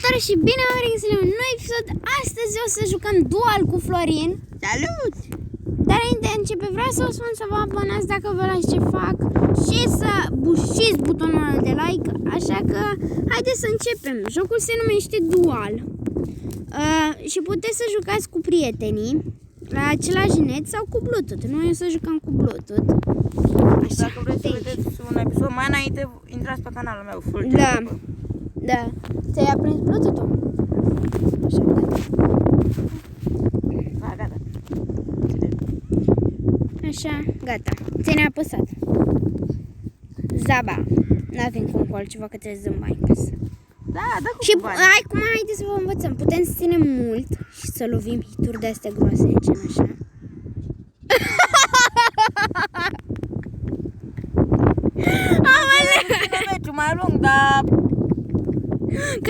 Salutare și bine am regăsit la un nou episod. Astăzi o să jucăm dual cu Florin. Salut! Dar înainte de începe vreau să vă spun să vă abonați dacă vă lași ce fac și să bușiți butonul de like. Așa că haideți să începem. Jocul se numește dual și puteți să jucați cu prietenii la același net sau cu Bluetooth. Noi o să jucăm cu Bluetooth. Așa. Dacă vreți să vedeți un episod mai înainte, intrați pe canalul meu. Da. Da. Ți-ai aprins Bluetooth-ul? Așa, gata. Da, gata. Așa, gata. Ține apăsat. Zaba. N-avem cum cu altceva că trebuie să zâmba în casă. Da, da cu Și bani. acum haideți să vă învățăm. Putem să ținem mult și să lovim hituri de astea groase, gen așa. Meciul mai lung, dar...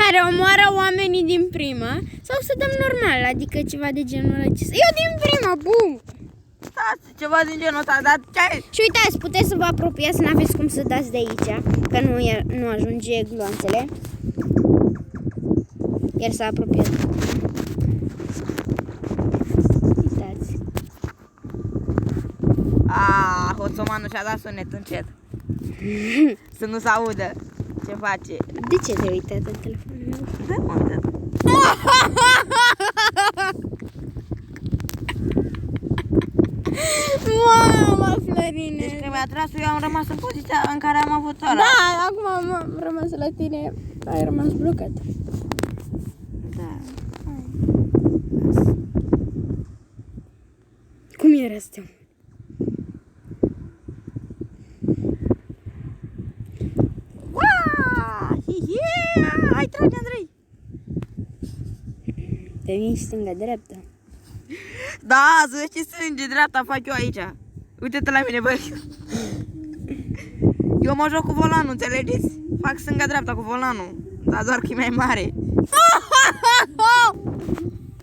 Care omoară oamenii din prima. Sau să dăm normal, adică ceva de genul acesta. Eu din prima, bum! Stați, ceva din genul ăsta, dar ce ai? Și uitați, puteți să vă apropiați, n-aveți cum să dați de aici, că nu ajunge gloanțele. El s-a apropiat. Uitați. Hoțomanul și-a dat sunet încet. Să nu se audă ce face. De ce te-ai uitat în telefonul meu? Da, m-am uitat. Mama, Florine! Deci când mi-a tras, eu am rămas în poziția în care am avut ăla. Da, acum am rămas la tine, ai rămas blocat. Da. Cum era asta? Hai, trage, Andrei! Te vin stânga-dreapta. Da, să vezi ce strânge dreapta fac eu aici. Uite-te la mine, băi. Eu mă joc cu volanul, înțelegeți? Fac stânga-dreapta cu volanul. Dar doar că e mai mare.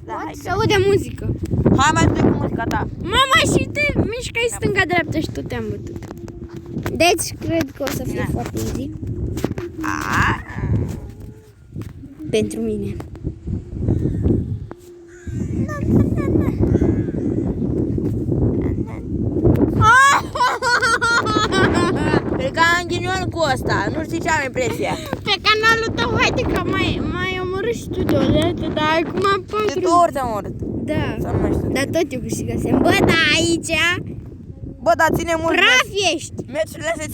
Da, hai, Se aude muzică. hai mai du cu muzica ta. Mama, și te mișcai stânga-dreapta și tot te-am bătut. Deci, cred că o să fie foarte easy. Pentru mine. Cred că am ghinion cu ăsta, nu știi ce am impresia. Pe canalul tău, haide că mai omorât și tu deodată, dar acum De 4. 2 ori te-am omorât. Da. Sau nu mai știu. Dar tot eu câștigasem. Bă, da, aici Bă, dar ține mult. praf ești. Meciurile se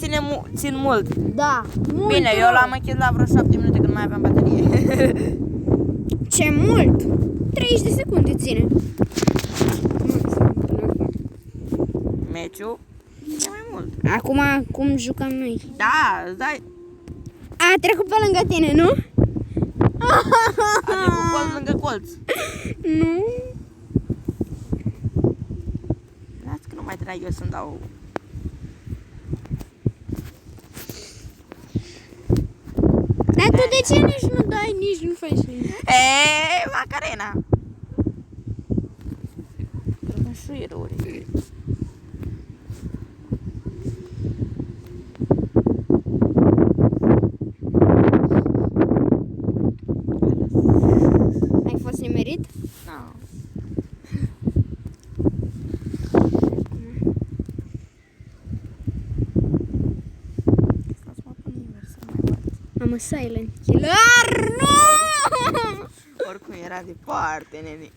țin mult. Da. Bine, eu l-am închis la vreo 7 minute când mai aveam baterie. Ce mult? 30 de secunde ține. Meciul e mai mult. Acum, cum jucăm noi? Da, îți dai. A trecut pe lângă tine, nu? A trecut colț lângă colț. Nu. Lasă că nu mai trag eu să-mi dau. Dar tu de ce nici nu dai, nici nu faci nimic? Eee, Macarena. Cred că șuieruri. Ai fost nimerit? Nu. Am silent killer. Nu! Oricum era departe, nene.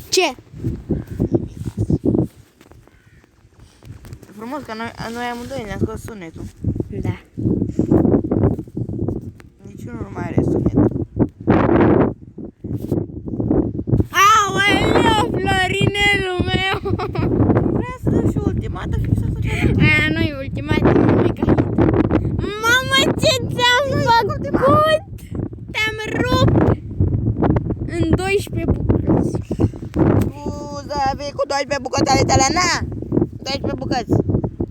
Ce? E frumos că noi amândoi ne-am scos sunetul. Da. Niciunul nu mai are sunet. Aoleu, Florinelul meu! Vrea să dau și ultima dată fix asta ce am Aia nu e ultima, nu e ca hit. Mamă, ce ți-am făcut? Te-am rupt în 12 bucăți. Scuza, vei cu 12 bucăți ale tale, na? 12 bucăți.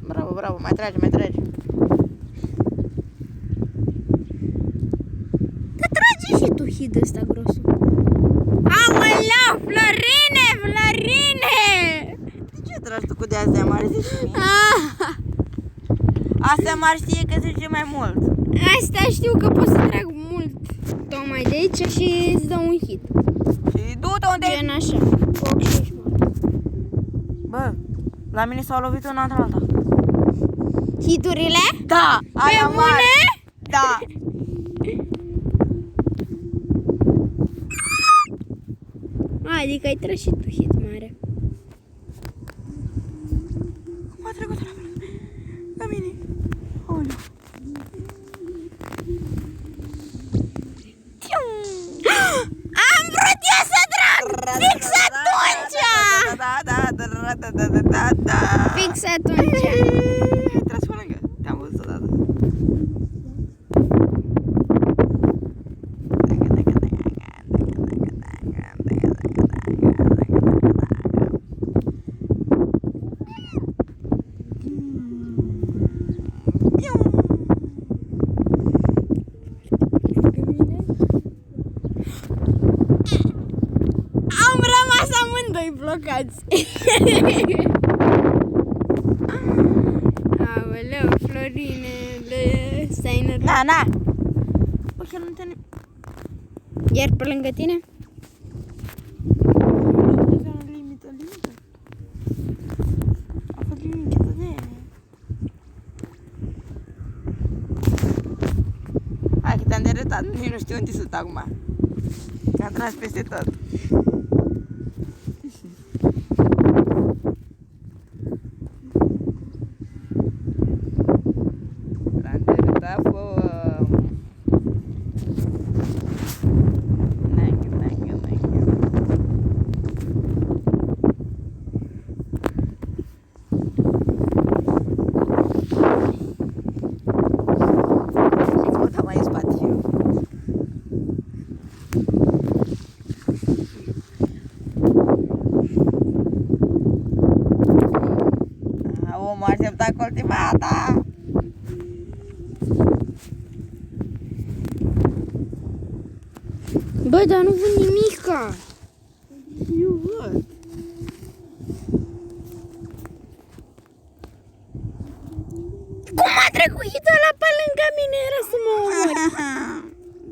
Bravo, bravo, mai trage, mai trage. Dar trage și tu hit ăsta grosul. Aoleu, Florine, Florine! De ce tragi tu cu de-astea mari? Zici și mie. Ah, Astea mari știe că zice mai mult. asta știu că poți să aici și îți dă un hit. Și du-te unde... Gen așa. Foc și ești mort. Bă, la mine s-au lovit una între alta. Hiturile? Da, aia Pe mare. bune? Da. Adică ai tras și tu hit mare. M-a trecut la mine. Aoleu. Am vrut eu să trag! Fix atunci! Da. Fix atunci! Ai tras pe lângă. Te-am văzut odată. Am rămas amândoi blocați. Aoleu, Florinele, Steiner. Na. Bă, chiar nu te... Iar pe lângă tine? Limită. A fost limită de aia. Hai că te-am deretat, nici nu știu unde sunt acum. Am tras peste tot. L-am deretat pe... Mă aștepta cultivata. Bă, dar nu văd nimica. Eu văd. Cum a trecut hitul ăla pe lângă mine? Era să mă omori.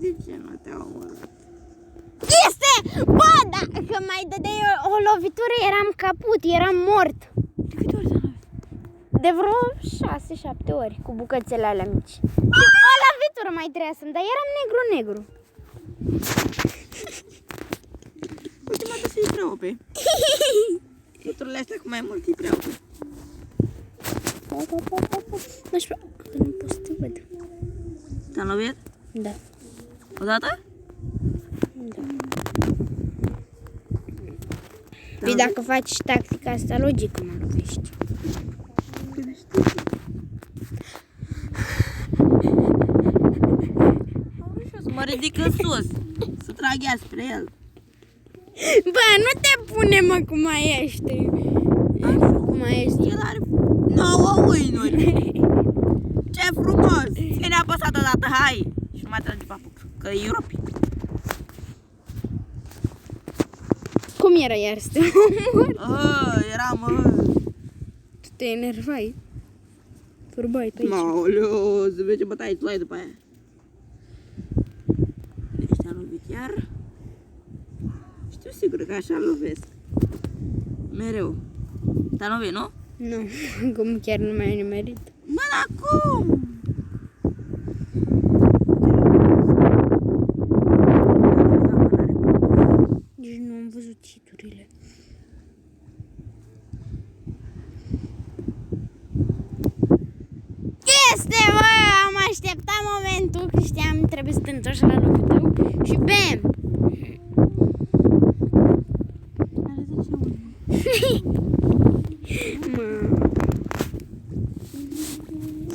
De ce nu te omor? Este! Bă, dacă mai dădeai o lovitură, eram caput, eram mort. De câte ori s-a lovit? De vreo 6-7 ori cu bucățele alea mici. Și o lovitură mai trebuia să-mi dai, eram negru. Ultima dată să-i preope. Lucrurile astea cu mai mult îi preope. Nu știu, că nu pot să te văd. Te-am lovit? Da. Odată? Da. Păi dacă faci tactica asta, logic că mă lovești. Să mă ridic în sus. Să trag ea spre el. Bă, nu te pune, mă, cum mai ești. Cum mai ești? El are 9 âinuri. Ce frumos! Ține apăsat odată, hai! Și nu mai trage pe apuc, că e rupi. Cum era iar să te omor? Era. Tu te enervai. Turbai pe aici. Maoleu, să vezi ce bătaie tu ai după aia. Deci te-am lovit iar. Știu sigur că așa lovesc. Mereu. Te-am lovit, nu? Nu, acum chiar nu mai ai nimerit. Mă, dar cum? Nici nu am văzut hiturile. Este, bă, am așteptat momentul că știam trebuie să te întorci la locul tău și bam!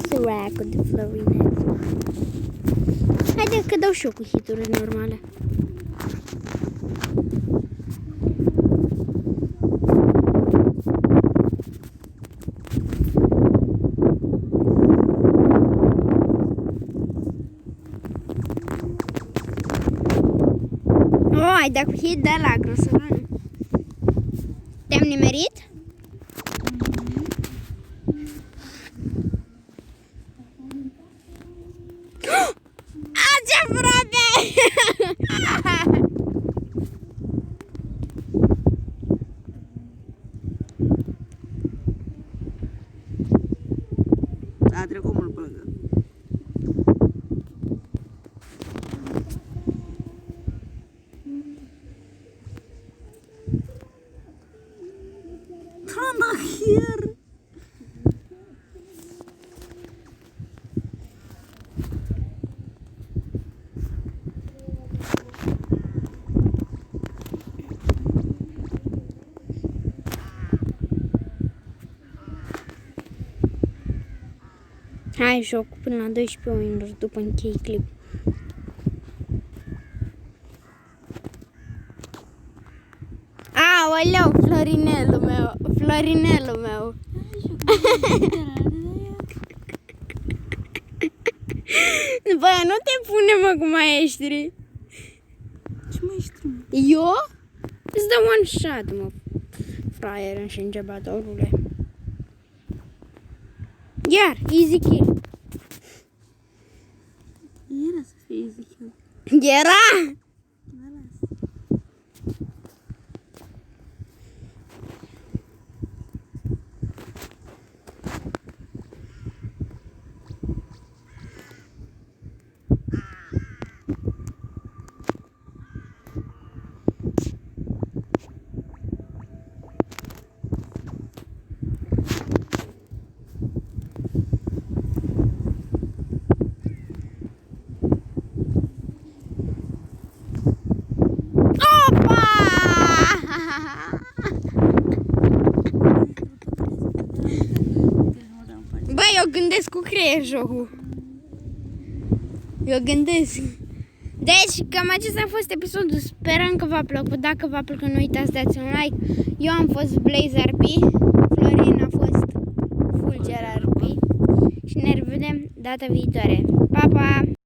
Săracul de Florinel. Haide că dau și eu cu hituri normale. Ai dat cu hit de la grosălană. Te-am nimerit? A, ce aproape! Hai joc până la 12 minute după închei clip. Aoleu, Florinelul meu, Florinelul meu. După aia nu te pune, mă, cu maestri. Ce maestru? Eu? Îți dă one shot, mă, fraier înșengebatorule. Iar, easy kill. Era să fie easy kill. Era? Da, las. Opa! Băi, eu gândesc cu creier jocul. Eu gândesc. Deci, cam acesta a fost episodul. Sperăm că v-a plăcut. Dacă v-a plăcut, nu uitați, dați un like. Eu am fost Blaze RP. Florin a fost Fulger RP. Și ne revedem data viitoare. Pa, pa!